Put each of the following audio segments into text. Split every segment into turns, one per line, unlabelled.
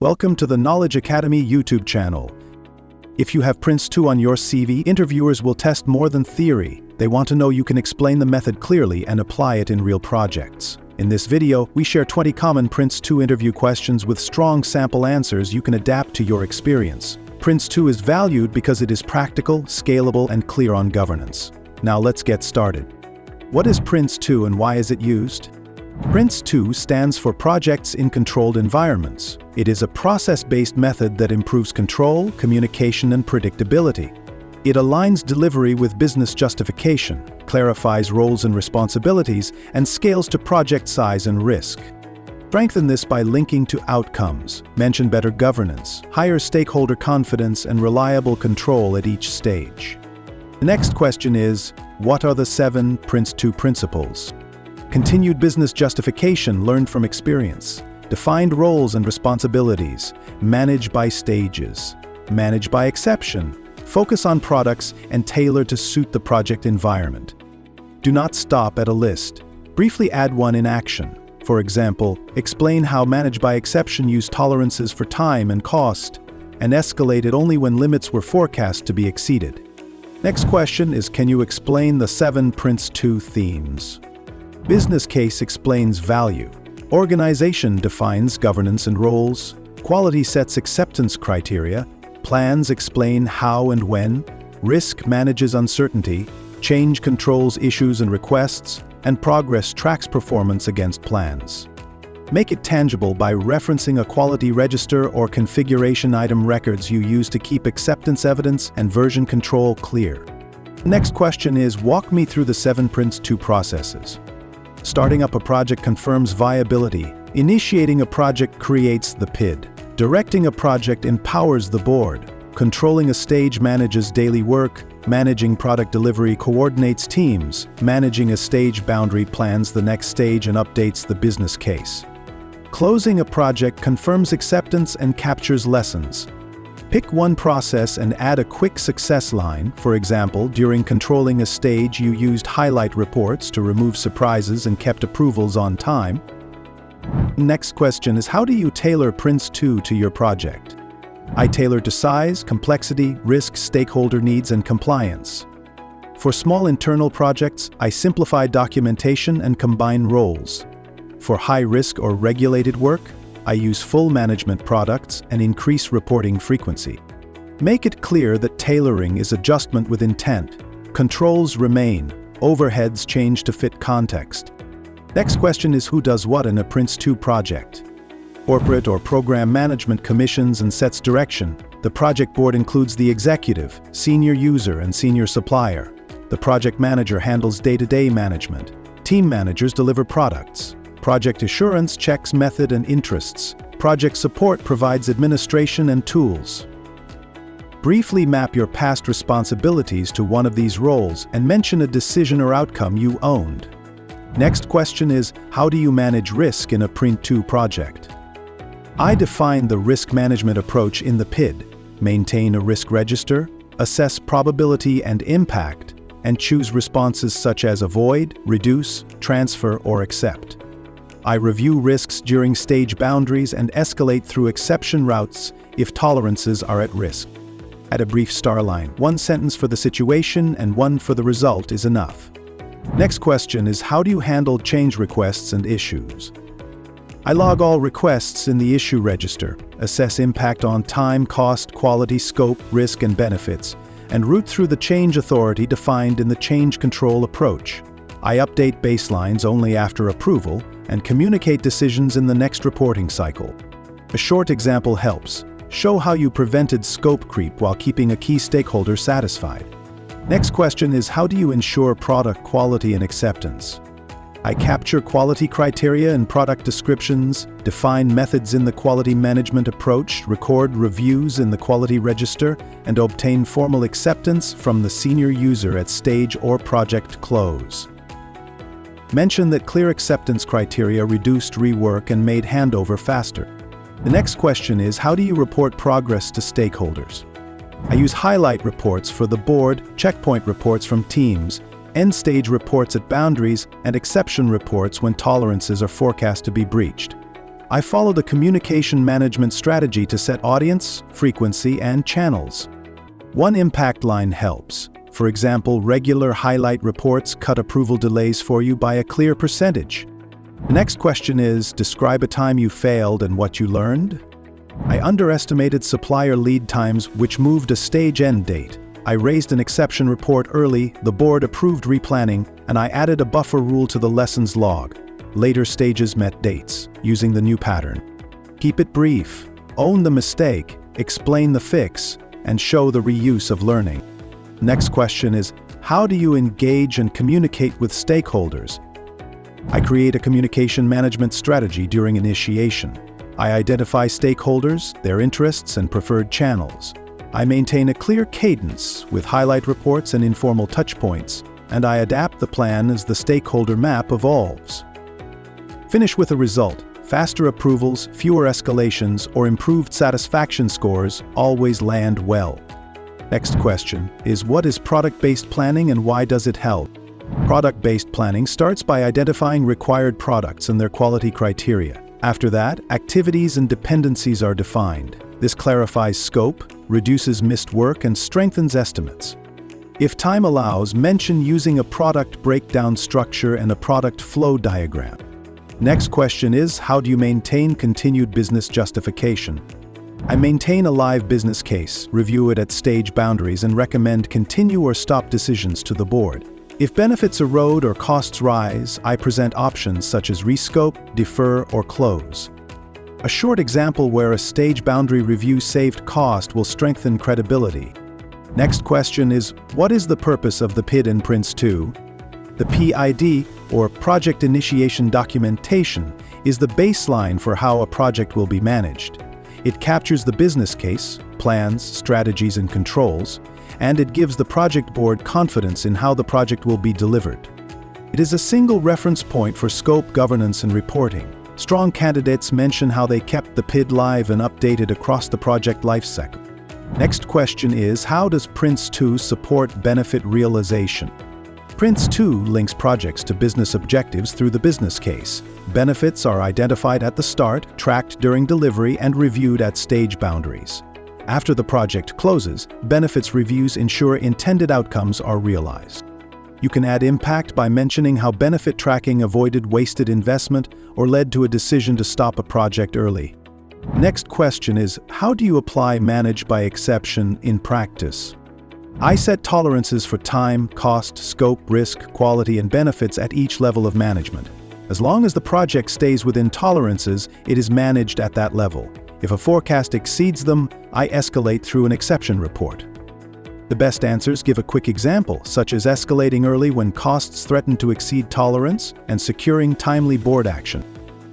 Welcome to the Knowledge Academy YouTube channel. If you have PRINCE2 on your CV, interviewers will test more than theory. They want to know you can explain the method clearly and apply it in real projects. In this video, we share 20 common PRINCE2 interview questions with strong sample answers you can adapt to your experience. PRINCE2 is valued because it is practical, scalable, and clear on governance. Now let's get started. What is PRINCE2 and why is it used? PRINCE2 stands for Projects in Controlled Environments. It is a process-based method that improves control, communication, and predictability. It aligns delivery with business justification, clarifies roles and responsibilities, and scales to project size and risk. Strengthen this by linking to outcomes, mention better governance, higher stakeholder confidence, and reliable control at each stage. The next question is, what are the 7 PRINCE2 principles? Continued business justification learned from experience. Defined roles and responsibilities. Manage by stages. Manage by exception. Focus on products and tailor to suit the project environment. Do not stop at a list. Briefly add one in action. For example, explain how manage by exception used tolerances for time and cost, and escalated only when limits were forecast to be exceeded. Next question is, can you explain the 7 PRINCE2 themes? Business case explains value. Organization defines governance and roles. Quality sets acceptance criteria. Plans explain how and when. Risk manages uncertainty. Change controls issues and requests. And progress tracks performance against plans. Make it tangible by referencing a quality register or configuration item records you use to keep acceptance evidence and version control clear. Next question is, walk me through the 7 PRINCE2 processes. Starting up a project confirms viability. Initiating a project creates the PID. Directing a project empowers the board. Controlling a stage manages daily work. Managing product delivery coordinates teams. Managing a stage boundary plans the next stage and updates the business case. Closing a project confirms acceptance and captures lessons. Pick one process and add a quick success line. For example, during controlling a stage, you used highlight reports to remove surprises and kept approvals on time. Next question is, how do you tailor PRINCE2 to your project? I tailor to size, complexity, risk, stakeholder needs, and compliance. For small internal projects, I simplify documentation and combine roles. For high-risk or regulated work, I use full management products and increase reporting frequency. Make it clear that tailoring is adjustment with intent. Controls remain. Overheads change to fit context. Next question is, who does what in a PRINCE2 project? Corporate or program management commissions and sets direction. The project board includes the executive, senior user, and senior supplier. The project manager handles day-to-day management. Team managers deliver products. Project assurance checks method and interests. Project support provides administration and tools. Briefly map your past responsibilities to one of these roles and mention a decision or outcome you owned. Next question is, how do you manage risk in a PRINCE2 project? I define the risk management approach in the PID, maintain a risk register, assess probability and impact, and choose responses such as avoid, reduce, transfer, or accept. I review risks during stage boundaries and escalate through exception routes if tolerances are at risk. Add a brief star line. One sentence for the situation and one for the result is enough. Next question is, how do you handle change requests and issues? I log all requests in the issue register, assess impact on time, cost, quality, scope, risk, and benefits, and route through the change authority defined in the change control approach. I update baselines only after approval and communicate decisions in the next reporting cycle. A short example helps. Show how you prevented scope creep while keeping a key stakeholder satisfied. Next question is, how do you ensure product quality and acceptance? I capture quality criteria in product descriptions, define methods in the quality management approach, record reviews in the quality register, and obtain formal acceptance from the senior user at stage or project close. Mention that clear acceptance criteria reduced rework and made handover faster. The next question is, how do you report progress to stakeholders? I use highlight reports for the board, checkpoint reports from teams, end-stage reports at boundaries, and exception reports when tolerances are forecast to be breached. I followed a communication management strategy to set audience, frequency, and channels. One impact line helps. For example, regular highlight reports cut approval delays for you by a clear percentage. The next question is, describe a time you failed and what you learned. I underestimated supplier lead times, which moved a stage end date. I raised an exception report early, the board approved replanning, and I added a buffer rule to the lessons log. Later stages met dates, using the new pattern. Keep it brief. Own the mistake, explain the fix, and show the reuse of learning. Next question is, how do you engage and communicate with stakeholders? I create a communication management strategy during initiation. I identify stakeholders, their interests, and preferred channels. I maintain a clear cadence with highlight reports and informal touchpoints, and I adapt the plan as the stakeholder map evolves. Finish with a result. Faster approvals, fewer escalations, or improved satisfaction scores always land well. Next question is, what is product-based planning and why does it help? Product-based planning starts by identifying required products and their quality criteria. After that, activities and dependencies are defined. This clarifies scope, reduces missed work, and strengthens estimates. If time allows, mention using a product breakdown structure and a product flow diagram. Next question is, how do you maintain continued business justification? I maintain a live business case, review it at stage boundaries, and recommend continue or stop decisions to the board. If benefits erode or costs rise, I present options such as rescope, defer, or close. A short example where a stage boundary review saved cost will strengthen credibility. Next question is, what is the purpose of the PID in PRINCE2? The PID, or Project Initiation Documentation, is the baseline for how a project will be managed. It captures the business case, plans, strategies, and controls, and it gives the project board confidence in how the project will be delivered. It is a single reference point for scope, governance, and reporting. Strong candidates mention how they kept the PID live and updated across the project lifecycle. Next question is, how does PRINCE2 support benefit realization? PRINCE2 links projects to business objectives through the business case. Benefits are identified at the start, tracked during delivery, and reviewed at stage boundaries. After the project closes, benefits reviews ensure intended outcomes are realized. You can add impact by mentioning how benefit tracking avoided wasted investment or led to a decision to stop a project early. Next question is, how do you apply manage by exception in practice? I set tolerances for time, cost, scope, risk, quality, and benefits at each level of management. As long as the project stays within tolerances, it is managed at that level. If a forecast exceeds them, I escalate through an exception report. The best answers give a quick example, such as escalating early when costs threaten to exceed tolerance and securing timely board action.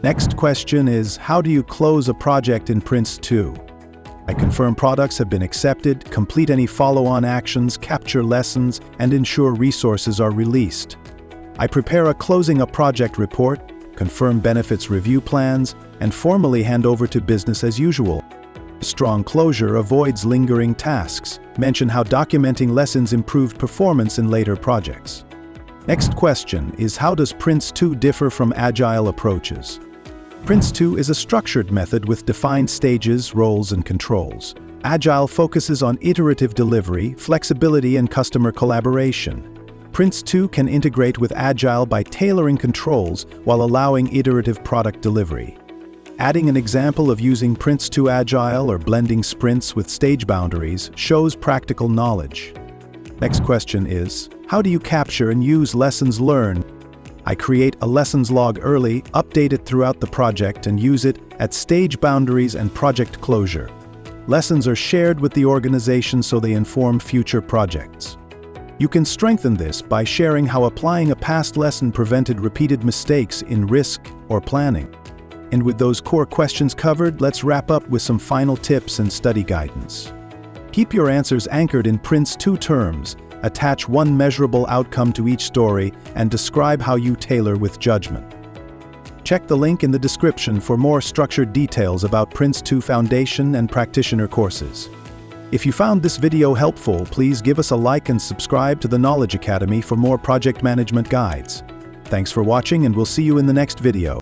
Next question is, how do you close a project in PRINCE2? I confirm products have been accepted, complete any follow-on actions, capture lessons, and ensure resources are released. I prepare a closing a project report, confirm benefits review plans, and formally hand over to business as usual. Strong closure avoids lingering tasks. Mention how documenting lessons improved performance in later projects. Next question is, how does PRINCE2 differ from agile approaches? PRINCE2 is a structured method with defined stages, roles, and controls. Agile focuses on iterative delivery, flexibility, and customer collaboration. PRINCE2 can integrate with Agile by tailoring controls while allowing iterative product delivery. Adding an example of using PRINCE2 Agile or blending sprints with stage boundaries shows practical knowledge. Next question is, how do you capture and use lessons learned? I create a lessons log early, update it throughout the project, and use it at stage boundaries and project closure. Lessons are shared with the organization so they inform future projects. You can strengthen this by sharing how applying a past lesson prevented repeated mistakes in risk or planning. And with those core questions covered, let's wrap up with some final tips and study guidance. Keep your answers anchored in PRINCE2 terms, attach one measurable outcome to each story, and describe how you tailor with judgment. Check the link in the description for more structured details about PRINCE2 Foundation and Practitioner courses. If you found this video helpful, please give us a like and subscribe to the Knowledge Academy for more project management guides. Thanks for watching, and we'll see you in the next video.